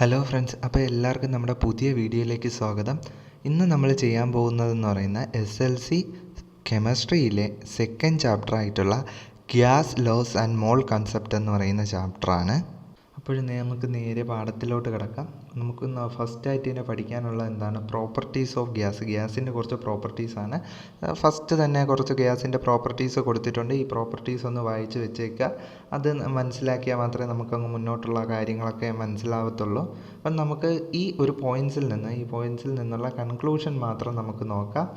Hello friends, അപ്പോൾ എല്ലാവർക്കും നമ്മുടെ പുതിയ വീഡിയോയിലേക്ക് സ്വാഗതം. ഇന്ന് നമ്മൾ ചെയ്യാൻ പോകുന്നതെന്ന് പറയുന്ന SLC കെമിസ്ട്രിയിലെ സെക്കൻഡ് ചാപ്റ്റർ ആയിട്ടുള്ള gas loss and mall concept എന്ന് പറയുന്ന ചാപ്റ്ററാണ്. അപ്പോൾ നമുക്ക് നേരെ പാഠത്തിലോട്ട് കിടക്കാം. നമുക്ക് ഫസ്റ്റായിട്ട് തന്നെ പഠിക്കാനുള്ള എന്താണ് പ്രോപ്പർട്ടീസ് ഓഫ് ഗ്യാസ്. ഗ്യാസിൻ്റെ കുറച്ച് പ്രോപ്പർട്ടീസാണ്. ഫസ്റ്റ് തന്നെ കുറച്ച് ഗ്യാസിൻ്റെ പ്രോപ്പർട്ടീസ് കൊടുത്തിട്ടുണ്ട്. ഈ പ്രോപ്പർട്ടീസ് ഒന്ന് വായിച്ച് വെച്ചേക്കുക. അത് മനസ്സിലാക്കിയാൽ മാത്രമേ നമുക്കങ്ങ് മുന്നോട്ടുള്ള കാര്യങ്ങളൊക്കെ മനസ്സിലാവത്തുള്ളൂ. അപ്പം നമുക്ക് ഈ പോയിൻറ്റ്സിൽ നിന്നുള്ള കൺക്ലൂഷൻ മാത്രം നമുക്ക് നോക്കാം.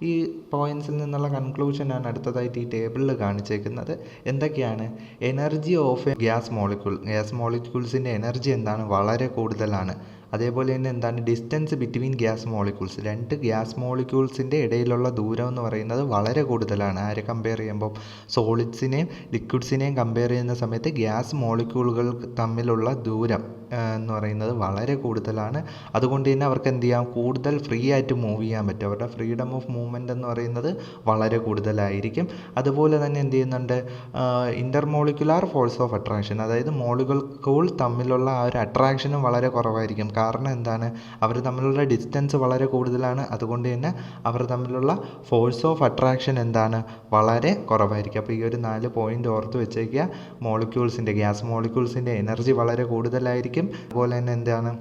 ഈ പോയിൻറ്റ്സിൽ നിന്നുള്ള കൺക്ലൂഷനാണ് അടുത്തതായിട്ട് ഈ ടേബിളിൽ കാണിച്ചേക്കുന്നത്. എന്തൊക്കെയാണ്? എനർജി ഓഫ് എ ഗ്യാസ് മോളിക്യൂൾസിൻ്റെ എനർജി എന്താണ്? വളരെ കൂടുതലാണ്. അതേപോലെ തന്നെ എന്താണ്? ഡിസ്റ്റൻസ് ബിറ്റ്വീൻ ഗ്യാസ് മോളിക്യൂൾസ്, രണ്ട് ഗ്യാസ് മോളിക്യൂൾസിൻ്റെ ഇടയിലുള്ള ദൂരം എന്ന് പറയുന്നത് വളരെ കൂടുതലാണ്. ആരെ കമ്പയർ ചെയ്യുമ്പോൾ? സോളിഡ്സിനെയും ലിക്വിഡ്സിനെയും കമ്പയർ ചെയ്യുന്ന സമയത്ത് ഗ്യാസ് മോളിക്യൂളുകൾ തമ്മിലുള്ള ദൂരം എന്ന് പറയുന്നത് വളരെ കൂടുതലാണ്. അതുകൊണ്ട് തന്നെ അവർക്ക് എന്ത് ചെയ്യാം? കൂടുതൽ ഫ്രീ ആയിട്ട് മൂവ് ചെയ്യാൻ പറ്റും. അവരുടെ ഫ്രീഡം ഓഫ് മൂവ്മെൻറ്റ് എന്ന് പറയുന്നത് വളരെ കൂടുതലായിരിക്കും. അതുപോലെ തന്നെ എന്ത് ചെയ്യുന്നുണ്ട്? ഇൻ്റർമോളിക്കുലാർ ഫോഴ്സ് ഓഫ് അട്രാക്ഷൻ, അതായത് മോളിക്യൂൾ തമ്മിലുള്ള ആ ഒരു അട്രാക്ഷനും വളരെ കുറവായിരിക്കും. കാരണം എന്താണ്? അവർ തമ്മിലുള്ള ഡിസ്റ്റൻസ് വളരെ കൂടുതലാണ്. അതുകൊണ്ട് തന്നെ അവർ തമ്മിലുള്ള ഫോഴ്സ് ഓഫ് അട്രാക്ഷൻ എന്താണ്? വളരെ കുറവായിരിക്കും. അപ്പോൾ ഈ ഒരു 4 പോയിൻ്റ് ഓർത്ത് വെച്ചേക്കുക. ഗ്യാസ് മോളിക്യൂൾസിൻ്റെ എനർജി വളരെ കൂടുതലായിരിക്കും. അതുപോലെ തന്നെ എന്താണ്?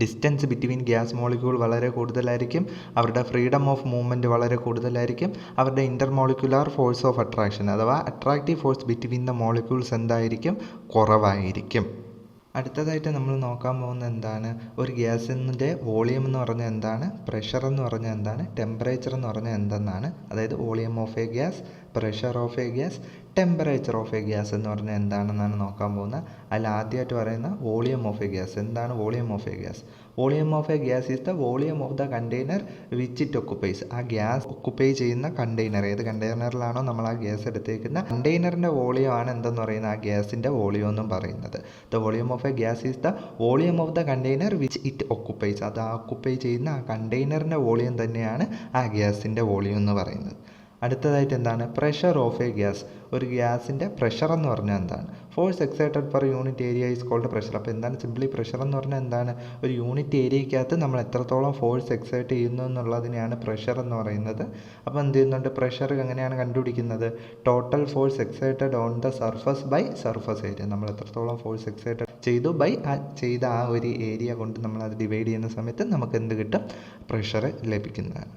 ഡിസ്റ്റൻസ് ബിറ്റ്വീൻ ഗ്യാസ് മോളിക്യൂൾ വളരെ കൂടുതലായിരിക്കും. അവരുടെ ഫ്രീഡം ഓഫ് മൂവ്മെൻറ്റ് വളരെ കൂടുതലായിരിക്കും. അവരുടെ ഇൻ്റർമോളിക്കുലാർ ഫോഴ്സ് ഓഫ് അട്രാക്ഷൻ അഥവാ attractive force between the molecules എന്തായിരിക്കും? കുറവായിരിക്കും. അടുത്തതായിട്ട് നമ്മൾ നോക്കാൻ പോകുന്നത് എന്താണ്? ഒരു ഗ്യാസിൻ്റെ വോളിയം എന്ന് പറഞ്ഞാൽ എന്താണ്? പ്രഷർ എന്ന് പറഞ്ഞാൽ എന്താണ്? ടെമ്പറേച്ചർ എന്ന് പറഞ്ഞാൽ എന്തെന്നാണ്. അതായത് volume of a gas, pressure of a gas, temperature of a gas എന്ന് പറഞ്ഞാൽ എന്താണെന്നാണ് നോക്കാൻ പോകുന്നത്. അതിൽ ആദ്യമായിട്ട് പറയുന്ന വോളിയം ഓഫ് എ ഗ്യാസ്. എന്താണ് volume of a gas? Volume of a gas is the volume of the container which it ഒക്കുപ്പൈസ്. ആ ഗ്യാസ് ഒക്കുപ്പൈ ചെയ്യുന്ന കണ്ടെയ്നർ, ഏത് കണ്ടെയ്നറിലാണോ നമ്മൾ ആ ഗ്യാസ് എടുത്തേക്കുന്ന കണ്ടെയ്നറിൻ്റെ വോളിയം ആണ് എന്തെന്ന് പറയുന്നത്? ആ ഗ്യാസിൻ്റെ വോളിയം എന്നും പറയുന്നത്. The volume of a gas is the volume of the container which it ഒക്കുപ്പൈസ്. അത് ഓക്കുപ്പൈ ചെയ്യുന്ന ആ കണ്ടെയ്നറിൻ്റെ വോളിയം തന്നെയാണ് ആ ഗ്യാസിൻ്റെ വോളിയം എന്ന് പറയുന്നത്. അടുത്തതായിട്ട് എന്താണ്? Pressure of a gas. ഒരു ഗ്യാസിൻ്റെ പ്രഷർ എന്ന് പറഞ്ഞാൽ എന്താണ്? Force exerted per unit area is called pressure. അപ്പോൾ എന്താണ് സിംപ്ലി പ്രഷർ എന്ന് പറഞ്ഞാൽ എന്താണ്? ഒരു യൂണിറ്റ് ഏരിയക്കകത്ത് നമ്മൾ എത്രത്തോളം ഫോഴ്സ് എക്സൈറ്റ് ചെയ്യുന്നു എന്നുള്ളതിനെയാണ് പ്രഷർ എന്ന് പറയുന്നത്. അപ്പോൾ എന്ത് ചെയ്യുന്നുണ്ട്? പ്രഷർ എങ്ങനെയാണ് കണ്ടുപിടിക്കുന്നത്? Total force exerted on the surface by surface area. നമ്മൾ എത്രത്തോളം ഫോഴ്സ് എക്സൈറ്റഡ് ചെയ്തു ബൈ ചെയ്ത ആ ഒരു ഏരിയ കൊണ്ട് നമ്മൾ അത് ഡിവൈഡ് ചെയ്യുന്ന സമയത്ത് നമുക്ക് എന്ത് കിട്ടും? പ്രഷർ ലഭിക്കുന്നതാണ്.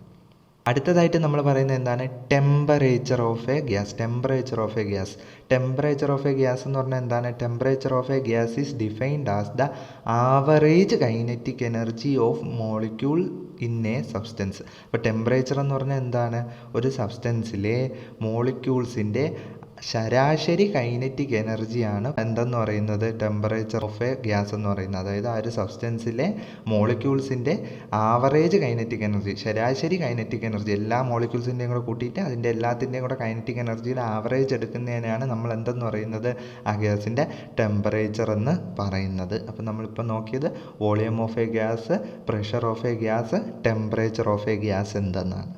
അടുത്തതായിട്ട് നമ്മൾ പറയുന്നത് എന്താണ്? Temperature of a gas. Temperature of a gas എന്ന് പറഞ്ഞാൽ എന്താണ്? Temperature of a gas is defined as the average kinetic energy of molecule in A substance. അപ്പോൾ ടെമ്പറേച്ചർ എന്ന് പറഞ്ഞാൽ എന്താണ്? ഒരു സബ്സ്റ്റൻസിലെ മോളിക്യൂൾസിൻ്റെ ശരാശരി കൈനറ്റിക് എനർജിയാണ് എന്തെന്ന് പറയുന്നത്? ടെമ്പറേച്ചർ ഓഫ് എ ഗ്യാസ് എന്ന് പറയുന്നത്. അതായത് ആ ഒരു സബ്സ്റ്റൻസിലെ മോളിക്യൂൾസിൻ്റെ ആവറേജ് കൈനറ്റിക് എനർജി, ശരാശരി കൈനറ്റിക് എനർജി, എല്ലാ മോളിക്യൂൾസിൻ്റെയും കൂടെ കൂട്ടിയിട്ട് അതിൻ്റെ എല്ലാത്തിൻ്റെയും കൂടെ കൈനറ്റിക് എനർജിയുടെ ആവറേജ് എടുക്കുന്നതിനാണ് നമ്മൾ എന്തെന്ന് പറയുന്നത്? ആ ഗ്യാസിൻ്റെ ടെമ്പറേച്ചർ എന്ന് പറയുന്നത്. അപ്പോൾ നമ്മളിപ്പോൾ നോക്കിയത് volume of a gas, pressure of a gas, temperature of a gas എന്തെന്നാണ്.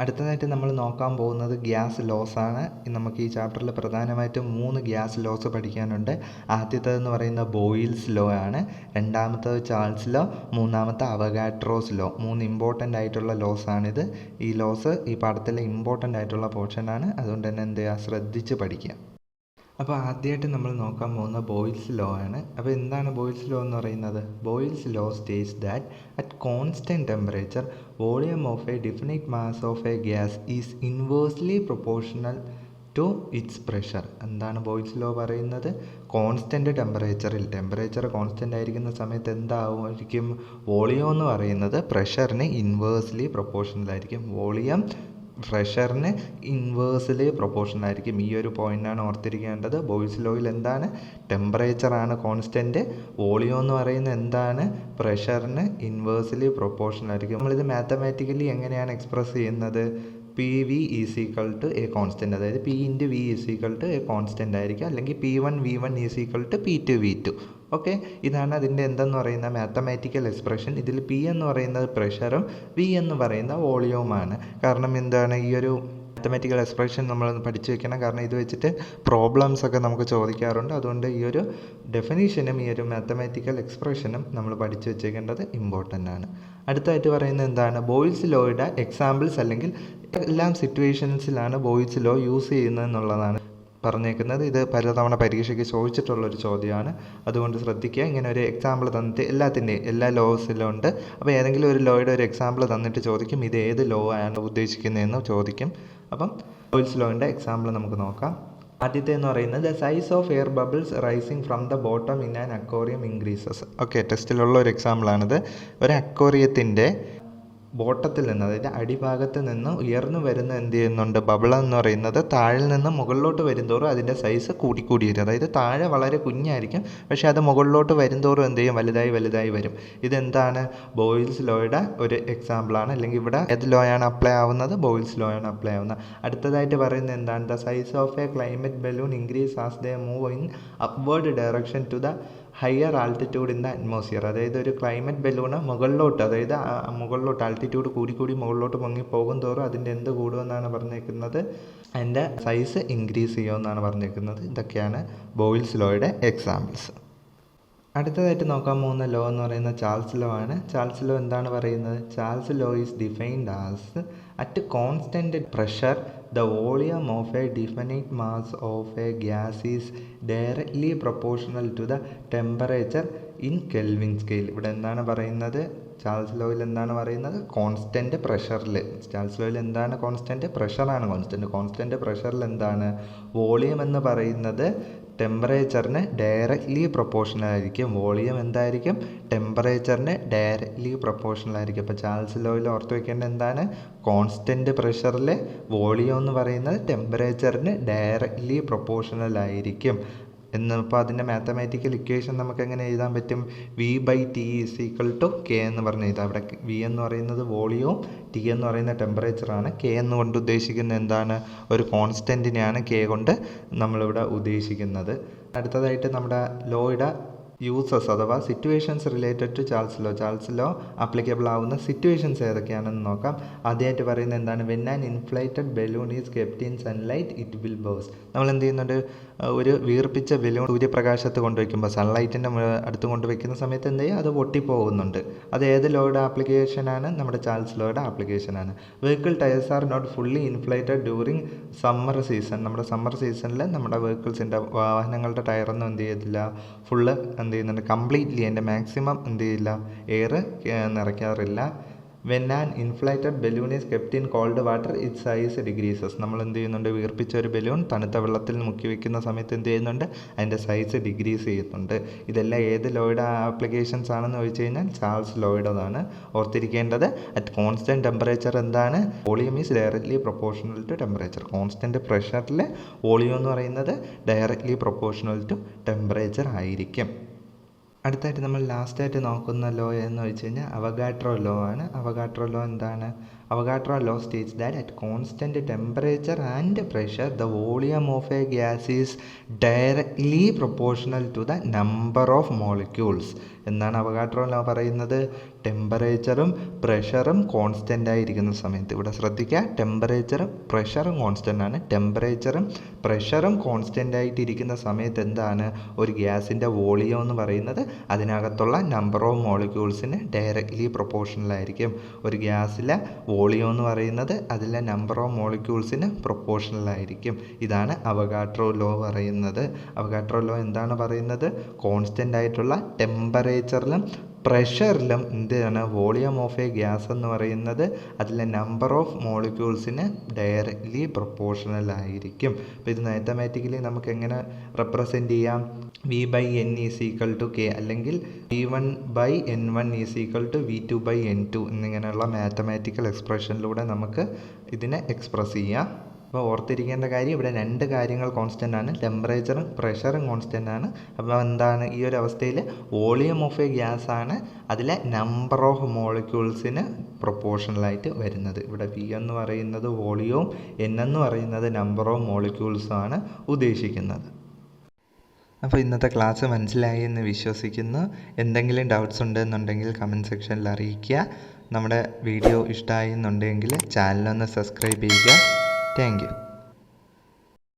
അടുത്തതായിട്ട് നമ്മൾ നോക്കാൻ പോകുന്നത് ഗ്യാസ് ലോസ് ആണ്. നമുക്ക് ഈ ചാപ്റ്ററിൽ പ്രധാനമായിട്ടും 3 ഗ്യാസ് ലോസ് പഠിക്കാനുണ്ട്. ആദ്യത്തേതെന്ന് പറയുന്നത് ബോയിൽസ് ലോ ആണ്. രണ്ടാമത്തേത് ചാൾസ് ലോ, മൂന്നാമത്തെ അവഗാഡ്രോസ് ലോ. 3 ഇമ്പോർട്ടൻ്റ് ആയിട്ടുള്ള ലോസ് ആണിത്. ഈ ലോസ് ഈ പാഠത്തിലെ ഇമ്പോർട്ടൻ്റ് ആയിട്ടുള്ള പോർഷനാണ്. അതുകൊണ്ട് തന്നെ എന്ത് ചെയ്യുക? ശ്രദ്ധിച്ച് പഠിക്കുക. അപ്പോൾ ആദ്യമായിട്ട് നമ്മൾ നോക്കാൻ പോകുന്ന ബോയിൽസ് ലോ ആണ്. അപ്പോൾ എന്താണ് ബോയിൽസ് ലോ എന്ന് പറയുന്നത്? Boyle's law states that at constant temperature volume of a definite mass of a gas is inversely proportional to its pressure. എന്താണ് ബോയിൽസ് ലോ പറയുന്നത്? കോൺസ്റ്റൻറ്റ് ടെമ്പറേച്ചർ കോൺസ്റ്റൻ്റ് ആയിരിക്കുന്ന സമയത്ത് എന്തായിരിക്കും? വോളിയം എന്ന് പറയുന്നത് പ്രഷറിന് ഇൻവേഴ്സ്ലി പ്രൊപ്പോർഷണൽ ആയിരിക്കും. വോളിയം പ്രഷറിന് ഇൻവേഴ്സ്ലി പ്രൊപ്പോർഷണൽ ആയിരിക്കും. ഈ ഒരു പോയിൻ്റാണ് ഓർത്തിരിക്കേണ്ടത്. ബോയിൽസ് ലോയിൽ എന്താണ്? ടെമ്പറേച്ചറാണ് കോൺസ്റ്റൻറ്റ്, വോളിയം എന്ന് പറയുന്നത് എന്താണ്? പ്രഷറിന് ഇൻവേഴ്സ്ലി പ്രൊപ്പോർഷണൽ ആയിരിക്കും. നമ്മളിത് മാത്തമാറ്റിക്കലി എങ്ങനെയാണ് എക്സ്പ്രസ് ചെയ്യുന്നത്? PV is equal to a constant, അതായത് P into V is equal to a constant ആയിരിക്കും. അല്ലെങ്കിൽ P1 V1 is equal to P2 V2. Okay, ഇതാണ് അതിൻ്റെ എന്തെന്ന് പറയുന്ന മാത്തമാറ്റിക്കൽ എക്സ്പ്രഷൻ. ഇതിൽ P എന്ന് പറയുന്നത് പ്രഷറും V എന്ന് പറയുന്ന വോളിയവുമാണ്. കാരണം എന്താണ്? ഈ ഒരു മാത്തമാറ്റിക്കൽ എക്സ്പ്രഷൻ നമ്മളൊന്ന് പഠിച്ചു വെക്കണം. കാരണം ഇത് വെച്ചിട്ട് പ്രോബ്ലംസ് ഒക്കെ നമുക്ക് ചോദിക്കാറുണ്ട്. അതുകൊണ്ട് ഈ ഒരു ഡെഫിനീഷനും ഈ ഒരു മാത്തമാറ്റിക്കൽ എക്സ്പ്രഷനും നമ്മൾ പഠിച്ചു വെച്ചേക്കേണ്ടത് ഇമ്പോർട്ടൻ്റ് ആണ്. അടുത്തായിട്ട് പറയുന്നത് എന്താണ്? ബോയിൽസ് ലോയുടെ എക്സാമ്പിൾസ് അല്ലെങ്കിൽ എല്ലാം സിറ്റുവേഷൻസിലാണ് ബോയിൽസ് ലോ യൂസ് ചെയ്യുന്നത് എന്നുള്ളതാണ് പറഞ്ഞേക്കുന്നത്. ഇത് പലതവണ പരീക്ഷയ്ക്ക് ചോദിച്ചിട്ടുള്ളൊരു ചോദ്യമാണ്. അതുകൊണ്ട് ശ്രദ്ധിക്കുക. ഇങ്ങനെ ഒരു എക്സാമ്പിൾ തന്നിട്ട് എല്ലാ ലോസിലും ഉണ്ട്. അപ്പോൾ ഏതെങ്കിലും ഒരു ലോയുടെ ഒരു എക്സാമ്പിൾ തന്നിട്ട് ചോദിക്കും ഇത് ഏത് ലോ ആണ് ഉദ്ദേശിക്കുന്നതെന്ന് ചോദിക്കും. അപ്പം ബോയിൽസ് ലോയുടെ എക്സാമ്പിൾ നമുക്ക് നോക്കാം. ആദ്യത്തെ എന്ന് പറയുന്നത് the size of air bubbles rising from the bottom in an aquarium increases. Okay, ടെസ്റ്റിലുള്ള ഒരു എക്സാമ്പിളാണിത്. ഒരു അക്വേറിയത്തിൻ്റെ ബോട്ടത്തിൽ നിന്ന്, അതായത് അടിഭാഗത്ത് നിന്ന് ഉയർന്നു വരുന്ന എന്ത് ചെയ്യുന്നുണ്ട്? ബബിൾ എന്ന് പറയുന്നത് താഴെ നിന്ന് മുകളിലോട്ട് വരുന്തോറും അതിൻ്റെ സൈസ് കൂടിക്കൂടി വരും. അതായത് താഴെ വളരെ കുഞ്ഞായിരിക്കും, പക്ഷേ അത് മുകളിലോട്ട് വരുന്തോറും എന്ത് ചെയ്യും? വലുതായി വരും. ഇതെന്താണ്? ബോയിൽസ് ലോയുടെ ഒരു എക്സാമ്പിളാണ്. അല്ലെങ്കിൽ ഇവിടെ ഏത് ലോ ആണ് അപ്ലൈ ആവുന്നത്? ബോയിൽസ് ലോ ആണ് അപ്ലൈ ആവുന്നത്. അടുത്തതായിട്ട് പറയുന്നത് എന്താണ്? The size of a climate balloon increase as they move in upward direction to the higher altitude in the atmosphere. അതായത് ഒരു ക്ലൈമറ്റ് ബലൂണ് മുകളിലോട്ട്, അതായത് മുകളിലോട്ട് ആൾട്ടിറ്റ്യൂഡ് കൂടി മുകളിലോട്ട് പൊങ്ങി പോകും തോറും അതിൻ്റെ എന്ത് കൂടുമെന്നാണ് പറഞ്ഞേക്കുന്നത്? അതിൻ്റെ സൈസ് ഇൻക്രീസ് ചെയ്യുമെന്നാണ് പറഞ്ഞേക്കുന്നത്. ഇതൊക്കെയാണ് ബോയിൽസ് ലോയുടെ എക്സാമ്പിൾസ്. അടുത്തതായിട്ട് നോക്കാൻ പോകുന്ന ലോ എന്ന് പറയുന്നത് ചാൾസ് ലോ ആണ്. ചാൾസ് ലോ എന്താണ് പറയുന്നത്? Charles law is defined as at constant pressure the volume of a definite mass of a gas is directly proportional to the temperature in Kelvin scale. ഇവിടെ എന്താണ് പറയുന്നത്? Charles ലോയിൽ എന്താണ് പറയുന്നത്? Constant പ്രഷറിൽ. Charles ലോയിൽ എന്താണ് constant? പ്രഷറാണ് constant പ്രഷറിൽ എന്താണ്? Volume എന്ന് പറയുന്നത് ടെമ്പറേച്ചറിന് directly proportional ആയിരിക്കും. വോളിയം എന്തായിരിക്കും? ടെമ്പറേച്ചറിന് ഡയറക്ട്ലി പ്രൊപ്പോർഷണൽ ആയിരിക്കും. അപ്പോൾ ചാൾസ് ലോയിൽ ഓർത്ത് വയ്ക്കേണ്ടത് എന്താണ്? കോൺസ്റ്റൻറ്റ് പ്രഷറിൽ വോളിയം എന്ന് പറയുന്നത് ടെമ്പറേച്ചറിന് ഡയറക്ട്ലി പ്രൊപ്പോർഷണൽ ആയിരിക്കും ഇപ്പോൾ അതിൻ്റെ മാത്തമാറ്റിക്കൽ ഇക്വേഷൻ നമുക്ക് എങ്ങനെ എഴുതാൻ പറ്റും? V/T = K എന്ന് പറഞ്ഞ് എഴുതാം. അവിടെ V എന്ന് പറയുന്നത് വോളിയവും T എന്ന് പറയുന്ന ടെമ്പറേച്ചറാണ്. K എന്നുകൊണ്ട് ഉദ്ദേശിക്കുന്നത് എന്താണ്? ഒരു കോൺസ്റ്റൻറ്റിനെയാണ് K കൊണ്ട് നമ്മളിവിടെ ഉദ്ദേശിക്കുന്നത്. അടുത്തതായിട്ട് നമ്മുടെ ലോയുടെ യൂസസ് അഥവാ situations related to Charles law applicable ആവുന്ന സിറ്റുവേഷൻസ് ഏതൊക്കെയാണെന്ന് നോക്കാം. ആദ്യമായിട്ട് പറയുന്നത് എന്താണ്? When an inflated balloon is kept in sunlight it will burst. നമ്മൾ എന്ത് ചെയ്യുന്നുണ്ട്? ഒരു വീർപ്പിച്ച ബലൂൺ സൂര്യപ്രകാശത്ത് കൊണ്ടുവയ്ക്കുമ്പോൾ, സൺലൈറ്റിൻ്റെ അടുത്ത് കൊണ്ടുവയ്ക്കുന്ന സമയത്ത് എന്ത് ചെയ്യും? അത് പൊട്ടിപ്പോകുന്നുണ്ട്. അത് ഏത് ലോയുടെ ആപ്ലിക്കേഷനാണ്? നമ്മുടെ ചാൾസ് ലോയുടെ ആപ്ലിക്കേഷനാണ്. Vehicle tyres are not fully inflated during summer season. നമ്മുടെ സമ്മർ സീസണിൽ നമ്മുടെ വെഹിക്കിൾസിൻ്റെ വാഹനങ്ങളുടെ ടയറൊന്നും എന്ത് ചെയ്യത്തില്ല? ഫുള്ള് എന്ത് ചെയ്യുന്നുണ്ട്? കംപ്ലീറ്റ്ലി അതിൻ്റെ മാക്സിമം എന്ത് ചെയ്യില്ല? എയർ നിറയ്ക്കാറില്ല. When an inflated balloon is kept in cold water it size decreases. നമ്മൾ എന്ത് ചെയ്യുന്നുണ്ട്? വീർപ്പിച്ച ഒരു ബലൂൺ തണുത്ത വെള്ളത്തിൽ മുക്കി വയ്ക്കുന്ന സമയത്ത് എന്ത് ചെയ്യുന്നുണ്ട്? അതിൻ്റെ സൈസ് ഡിഗ്രീസ് ചെയ്യുന്നുണ്ട്. ഇതെല്ലാം ഏത് ലോയുടെ ആപ്ലിക്കേഷൻസ് ആണെന്ന് ചോദിച്ചു കഴിഞ്ഞാൽ ചാൾസ് ലോയുടേതാണ്. ഓർത്തിരിക്കേണ്ടത് അറ്റ് കോൺസ്റ്റൻറ്റ് ടെമ്പറേച്ചർ എന്താണ്? Volume is directly proportional to temperature. Constant പ്രഷറിൽ വോളിയം എന്ന് പറയുന്നത് ഡയറക്ട്ലി പ്രൊപ്പോർഷണൽ ടു ടെമ്പറേച്ചർ ആയിരിക്കും. അടുത്തായിട്ട് നമ്മൾ ലാസ്റ്റായിട്ട് നോക്കുന്ന ലോ എന്ന് വെച്ച് കഴിഞ്ഞാൽ അവഗാഡ്രോ ലോ ആണ്. അവഗാഡ്രോ ലോ എന്താണ്? Avogadro law states that at constant temperature and pressure the volume of a gas is directly proportional to the number of molecules. എന്നാണ് അവഗാഡ്രോ ലോ പറയുന്നത്? ടെമ്പറേച്ചറും പ്രഷറും കോൺസ്റ്റൻ്റ് ആയിരിക്കുന്ന സമയത്ത്, ഇവിടെ ശ്രദ്ധിക്കുക, ടെമ്പറേച്ചറും പ്രഷറും കോൺസ്റ്റൻ്റ് ആണ്. ടെമ്പറേച്ചറും പ്രഷറും കോൺസ്റ്റൻ്റ് ആയിട്ടിരിക്കുന്ന സമയത്ത് എന്താണ്? ഒരു ഗ്യാസിൻ്റെ വോളിയം എന്ന് പറയുന്നത് അതിനകത്തുള്ള നമ്പർ ഓഫ് മോളിക്യൂൾസിന് ഡയറക്ട്ലി പ്രൊപ്പോർഷണൽ ആയിരിക്കും. ഒരു ഗ്യാസിലെ വോളിയം എന്ന് പറയുന്നത് അതിലെ നമ്പർ ഓഫ് മോളിക്യൂൾസിന് പ്രൊപ്പോർഷണൽ ആയിരിക്കും. ഇതാണ് അവഗാഡ്രോ ലോ പറയുന്നത്. അവഗാഡ്രോ ലോ എന്താണ് പറയുന്നത്? കോൺസ്റ്റൻ്റ് ആയിട്ടുള്ള ടെമ്പറേച്ചറിലും പ്രഷറിലും എന്താണ്? വോളിയം ഓഫ് എ ഗ്യാസ് എന്ന് പറയുന്നത് അതിലെ നമ്പർ ഓഫ് മോളിക്യൂൾസിന് ഡയറക്ട്ലി പ്രൊപ്പോർഷണൽ ആയിരിക്കും. അപ്പോൾ ഇത് മാത്തമാറ്റിക്കലി നമുക്ക് എങ്ങനെ റെപ്രസെൻ്റ് ചെയ്യാം? V/N = K അല്ലെങ്കിൽ V1/N1 = V2/N2 എന്നിങ്ങനെയുള്ള മാത്തമാറ്റിക്കൽ എക്സ്പ്രഷനിലൂടെ നമുക്ക് ഇതിനെ എക്സ്പ്രസ് ചെയ്യാം. അപ്പോൾ ഓർത്തിരിക്കേണ്ട കാര്യം, ഇവിടെ രണ്ട് കാര്യങ്ങൾ കോൺസ്റ്റൻ്റ് ആണ്. ടെമ്പറേച്ചറും പ്രഷറും കോൺസ്റ്റൻ്റ് ആണ്. അപ്പോൾ എന്താണ്? ഈ ഒരു അവസ്ഥയിൽ വോളിയം ഓഫ് എ ഗ്യാസ് ആണ് അതിലെ നമ്പർ ഓഫ് മോളിക്യൂൾസിന് പ്രൊപ്പോർഷണലായിട്ട് വരുന്നത്. ഇവിടെ V എന്ന് പറയുന്നത് വോളിയവും N എന്ന് പറയുന്നത് നമ്പർ ഓഫ് മോളിക്യൂൾസും ആണ് ഉദ്ദേശിക്കുന്നത്. അപ്പോൾ ഇന്നത്തെ ക്ലാസ് മനസ്സിലായി എന്ന് വിശ്വസിക്കുന്നു. എന്തെങ്കിലും ഡൗട്ട്സ് ഉണ്ടെന്നുണ്ടെങ്കിൽ കമൻറ്റ് സെക്ഷനിൽ അറിയിക്കുക. നമ്മുടെ വീഡിയോ ഇഷ്ടമായി എന്നുണ്ടെങ്കിൽ ചാനലൊന്ന് സബ്സ്ക്രൈബ് ചെയ്യുക. Thank you.